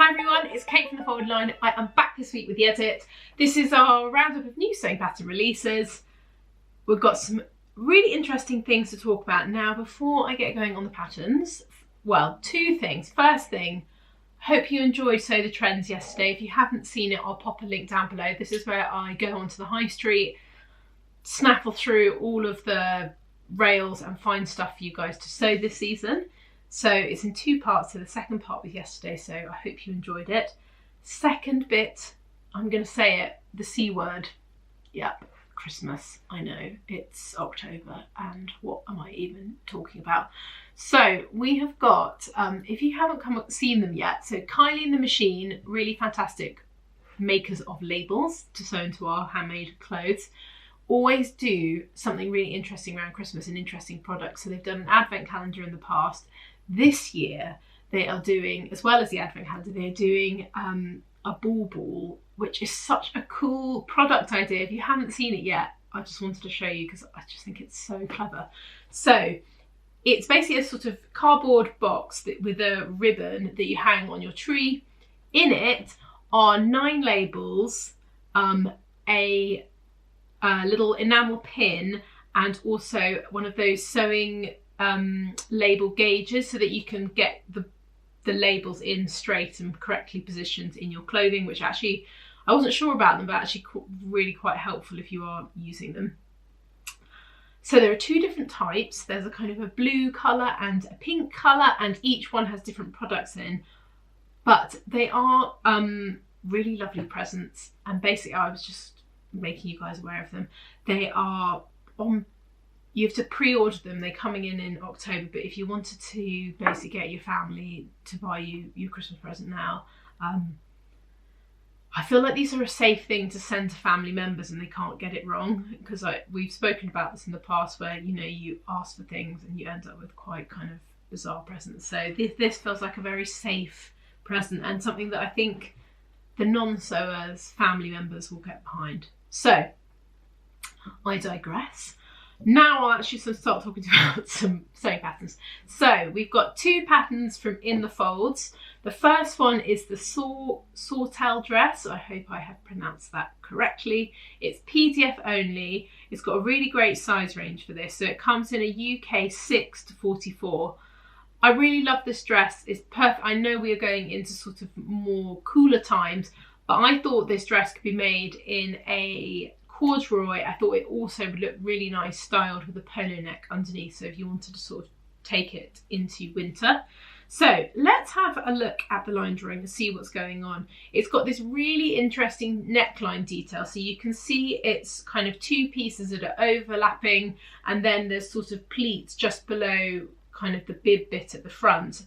Hi everyone, it's Kate from The Folded Line. I am back this week with the edit. This is our roundup of new sewing pattern releases. We've got some really interesting things to talk about. Now, before I get going on the patterns, well, two things. First thing, hope you enjoyed Sew the Trends yesterday. If you haven't seen it, I'll pop a link down below. This is where I go onto the high street, snaffle through all of the rails and find stuff for you guys to sew this season. So it's in two parts, so the second part was yesterday, so I hope you enjoyed it. Second bit, I'm going to say it, the C word. Yep, Christmas, I know, it's October, and what am I even talking about? So we have got, if you haven't seen them yet, so Kylie and the Machine, really fantastic makers of labels to sew into our handmade clothes, always do something really interesting around Christmas and interesting products. So they've done an advent calendar in the past. This year they are doing, as well as the advent calendar, they're doing a ball, which is such a cool product idea. If you haven't seen it yet, I just wanted to show you because I just think it's so clever. So it's basically a sort of cardboard box with a ribbon that you hang on your tree. In it are 9 labels, a little enamel pin, and also one of those sewing label gauges so that you can get the labels in straight and correctly positioned in your clothing, which actually I wasn't sure about them, but actually really quite helpful if you are using them. So there are 2 different types. There's a kind of a blue colour and a pink colour, and each one has different products in, but they are really lovely presents. And basically I was just making you guys aware of them. They are on, you have to pre-order them, they're coming in October, but if you wanted to basically get your family to buy you your Christmas present now, I feel like these are a safe thing to send to family members and they can't get it wrong, because we've spoken about this in the past where, you know, you ask for things and you end up with quite kind of bizarre presents. So this feels like a very safe present and something that I think the non-sewers, family members will get behind. So I digress. Now I'll actually start talking about some sewing patterns. So we've got 2 patterns from In the Folds. The first one is the Sawtelle Dress. I hope I have pronounced that correctly. It's PDF only. It's got a really great size range for this. So it comes in a UK 6 to 44. I really love this dress. It's perfect. I know we are going into sort of more cooler times, but I thought this dress could be made in a corduroy. I thought it also would look really nice styled with a polo neck underneath, so if you wanted to sort of take it into winter. So let's have a look at the line drawing and see what's going on. It's got this really interesting neckline detail, so you can see it's kind of 2 pieces that are overlapping, and then there's sort of pleats just below kind of the bib bit at the front.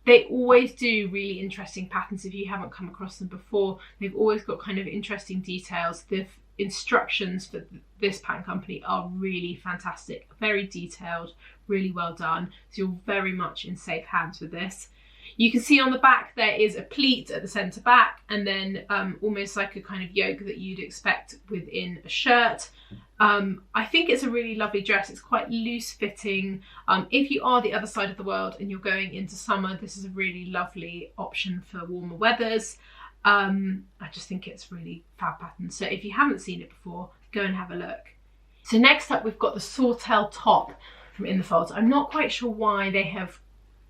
They always do really interesting patterns. If you haven't come across them before, they've always got kind of interesting details. The instructions for this pattern company are really fantastic, very detailed, really well done. So you're very much in safe hands with this. You can see on the back there is a pleat at the centre back, and then almost like a kind of yoke that you'd expect within a shirt. I think it's a really lovely dress. It's quite loose fitting. If you are the other side of the world and you're going into summer, this is a really lovely option for warmer weathers. I just think it's really fab pattern. So if you haven't seen it before, go and have a look. So next up we've got the Sawtelle top from In the Folds. I'm not quite sure why they have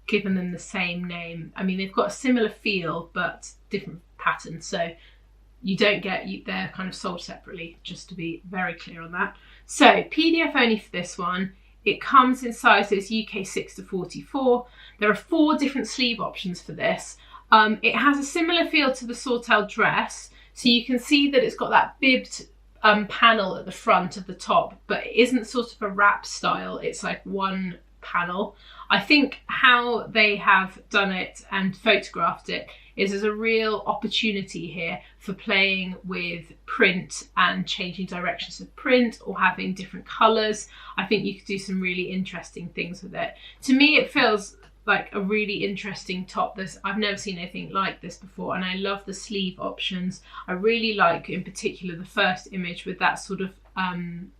given them the same name. I mean, they've got a similar feel but different pattern, so you don't get, they're kind of sold separately, just to be very clear on that. So PDF only for this one. It comes in sizes UK 6 to 44. There are 4 different sleeve options for this. It has a similar feel to the Sawtelle Dress, so you can see that it's got that bibbed panel at the front of the top, but it isn't sort of a wrap style, it's like one panel. I think how they have done it and photographed it is there's a real opportunity here for playing with print and changing directions of print or having different colours. I think you could do some really interesting things with it. To me, it feels like a really interesting top. I've never seen anything like this before, and I love the sleeve options. I really like, in particular, the first image with that sort of kind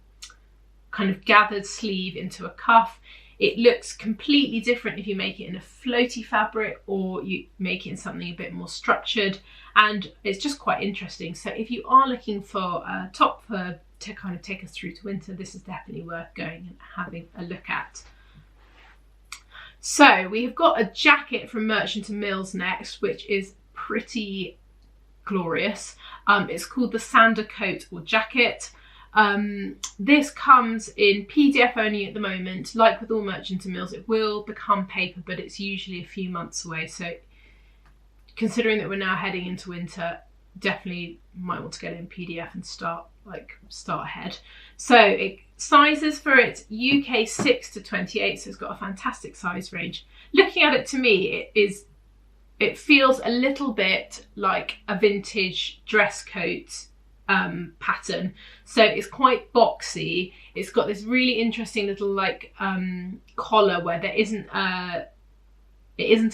of gathered sleeve into a cuff. It looks completely different if you make it in a floaty fabric or you make it in something a bit more structured, and it's just quite interesting. So if you are looking for a top to kind of take us through to winter, this is definitely worth going and having a look at. So we have got a jacket from Merchant & Mills next, which is pretty glorious. It's called the Sander coat or jacket. This comes in PDF only at the moment. Like with all Merchant & Mills, it will become paper, but it's usually a few months away. So considering that we're now heading into winter, definitely might want to get it in PDF and start ahead. So it sizes for it UK 6 to 28, so it's got a fantastic size range. Looking at it, to me, it feels a little bit like a vintage dress coat pattern. So it's quite boxy. It's got this really interesting little collar where there isn't a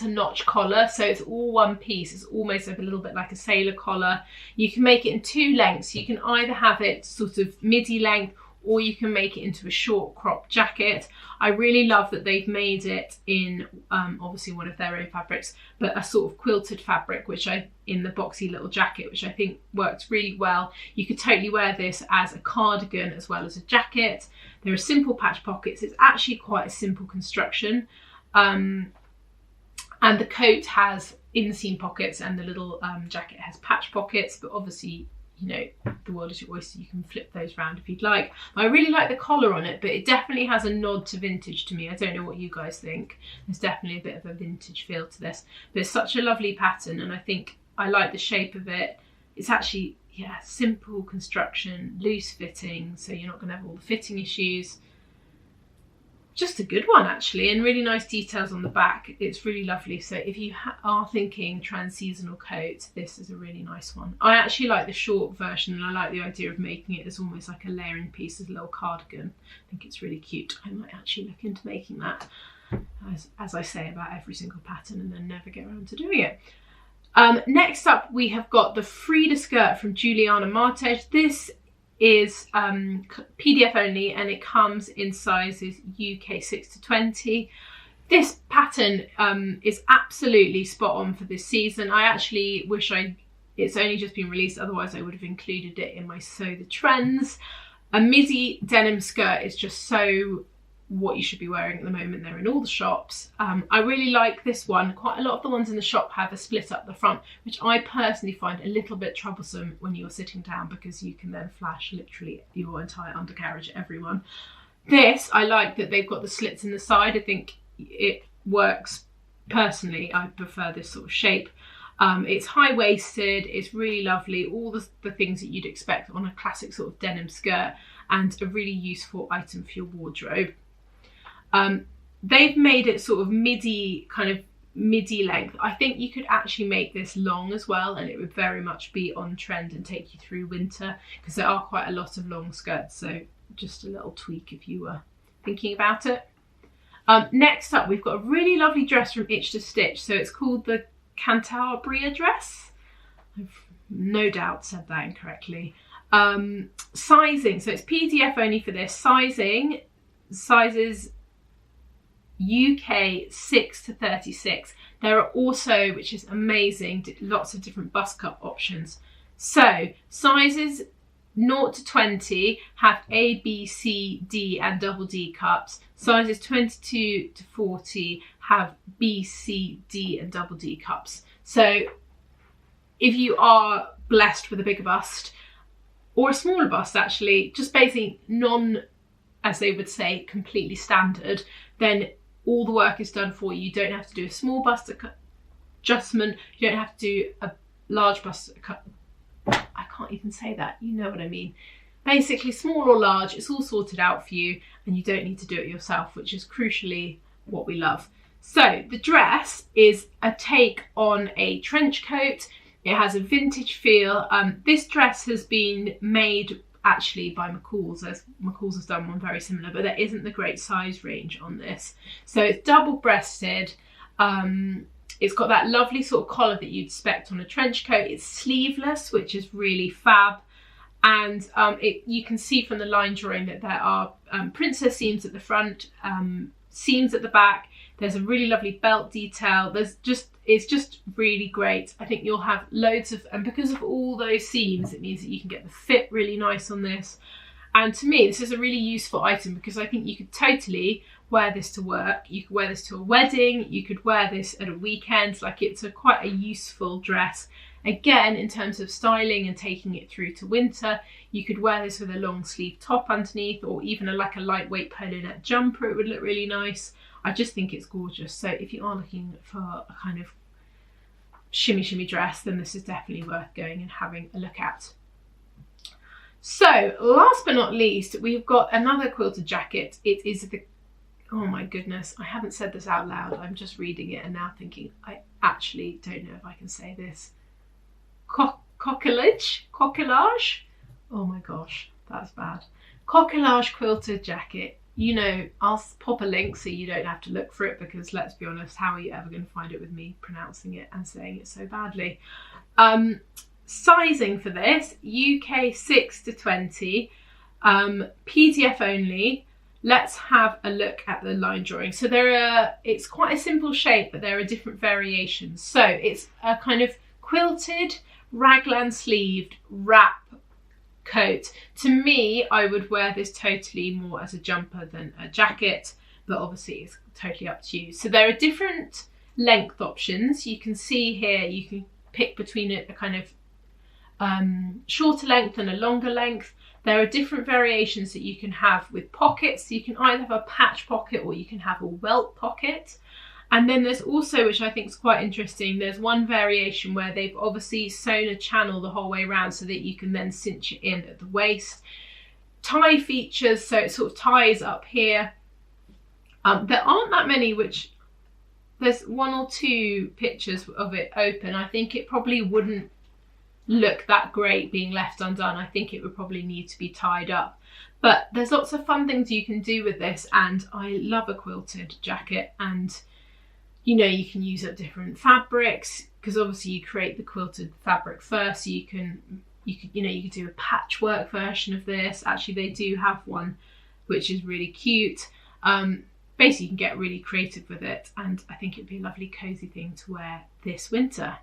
notch collar, so it's all one piece. It's almost like a little bit like a sailor collar. You can make it in two lengths. You can either have it sort of midi length, or you can make it into a short crop jacket. I really love that they've made it in obviously one of their own fabrics, but a sort of quilted fabric, in the boxy little jacket, which I think works really well. You could totally wear this as a cardigan as well as a jacket. There are simple patch pockets. It's actually quite a simple construction. And the coat has inseam pockets and the little jacket has patch pockets, but obviously, you know, the world is your oyster. You can flip those around if you'd like. I really like the collar on it, but it definitely has a nod to vintage to me. I don't know what you guys think. There's definitely a bit of a vintage feel to this, but it's such a lovely pattern, and I think I like the shape of it. It's actually, yeah, simple construction, loose fitting, so you're not going to have all the fitting issues. Just a good one, actually, and really nice details on the back. It's really lovely. So if you are thinking trans-seasonal coat, this is a really nice one. I actually like the short version, and I like the idea of making it as almost like a layering piece, as a little cardigan. I think it's really cute. I might actually look into making that, as I say about every single pattern, and then never get around to doing it. Next up, we have got the Frida skirt from Juliana Martage. This is PDF only, and it comes in sizes UK 6 to 20. This pattern is absolutely spot on for this season. I actually wish it's only just been released, otherwise I would have included it in my Sew the Trends. A midi denim skirt is just so what you should be wearing at the moment. They're in all the shops. I really like this one. Quite a lot of the ones in the shop have a split up the front, which I personally find a little bit troublesome when you're sitting down, because you can then flash literally your entire undercarriage at everyone. This, I like that they've got the slits in the side. I think it works. Personally, I prefer this sort of shape. It's high-waisted, it's really lovely, all the things that you'd expect on a classic sort of denim skirt, and a really useful item for your wardrobe. They've made it sort of midi length. I think you could actually make this long as well, and it would very much be on trend and take you through winter, because there are quite a lot of long skirts, so just a little tweak if you were thinking about it. Next up, we've got a really lovely dress from Itch to Stitch. So it's called the Cantabria dress. I've no doubt said that incorrectly. Sizing, so it's PDF only for this. Sizes UK 6 to 36. There are also, which is amazing, lots of different bust cut options. So sizes 0 to 20 have A, B, C, D and double D cups. Sizes 22 to 40 have B, C, D and double D cups. So if you are blessed with a bigger bust, or a smaller bust actually, just basically as they would say, completely standard, then all the work is done for you. You don't have to do a small bust adjustment. You don't have to do a large bust cut. I can't even say that. You know what I mean. Basically, small or large, it's all sorted out for you, and you don't need to do it yourself, which is crucially what we love. So the dress is a take on a trench coat. It has a vintage feel. This dress has been made actually by McCall's. McCall's has done one very similar, but there isn't the great size range on this. So it's double breasted. It's got that lovely sort of collar that you'd expect on a trench coat. It's sleeveless, which is really fab. And you can see from the line drawing that there are princess seams at the front. seams at the back. There's a really lovely belt detail. It's just really great. I think you'll have loads of, and because of all those seams, it means that you can get the fit really nice on this. And to me, this is a really useful item because I think you could totally wear this to work. You could wear this to a wedding. You could wear this at a weekend. Like, it's quite a useful dress. Again, in terms of styling and taking it through to winter, you could wear this with a long sleeve top underneath, or even like a lightweight polo neck jumper. It would look really nice. I just think it's gorgeous. So if you are looking for a kind of shimmy dress, then this is definitely worth going and having a look at. So last but not least, we've got another quilted jacket. It is the, oh my goodness, I haven't said this out loud. I'm just reading it and now thinking, I actually don't know if I can say this. Coquillage? Oh my gosh, that's bad. Coquillage quilted jacket. You know, I'll pop a link so you don't have to look for it, because let's be honest, how are you ever going to find it with me pronouncing it and saying it so badly? Sizing for this, UK 6 to 20, PDF only. Let's have a look at the line drawing. So it's quite a simple shape, but there are different variations. So it's a kind of quilted, raglan sleeved wrap coat. To me, I would wear this totally more as a jumper than a jacket, but obviously it's totally up to you. So there are different length options. You can see here, you can pick between a kind of shorter length and a longer length. There are different variations that you can have with pockets. You can either have a patch pocket or you can have a welt pocket. And then there's also, which I think is quite interesting, there's one variation where they've obviously sewn a channel the whole way around so that you can then cinch it in at the waist. Tie features, so it sort of ties up here. There aren't that many, which there's one or two pictures of it open. I think it probably wouldn't look that great being left undone. I think it would probably need to be tied up. But there's lots of fun things you can do with this, and I love a quilted jacket. And you know, you can use up different fabrics, because obviously you create the quilted fabric first. So you could do a patchwork version of this. Actually, they do have one which is really cute. Basically, you can get really creative with it, and I think it'd be a lovely cozy thing to wear this winter.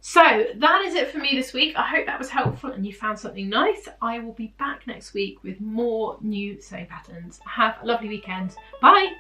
So that is it for me this week. I hope that was helpful and you found something nice. I will be back next week with more new sewing patterns. Have a lovely weekend. Bye.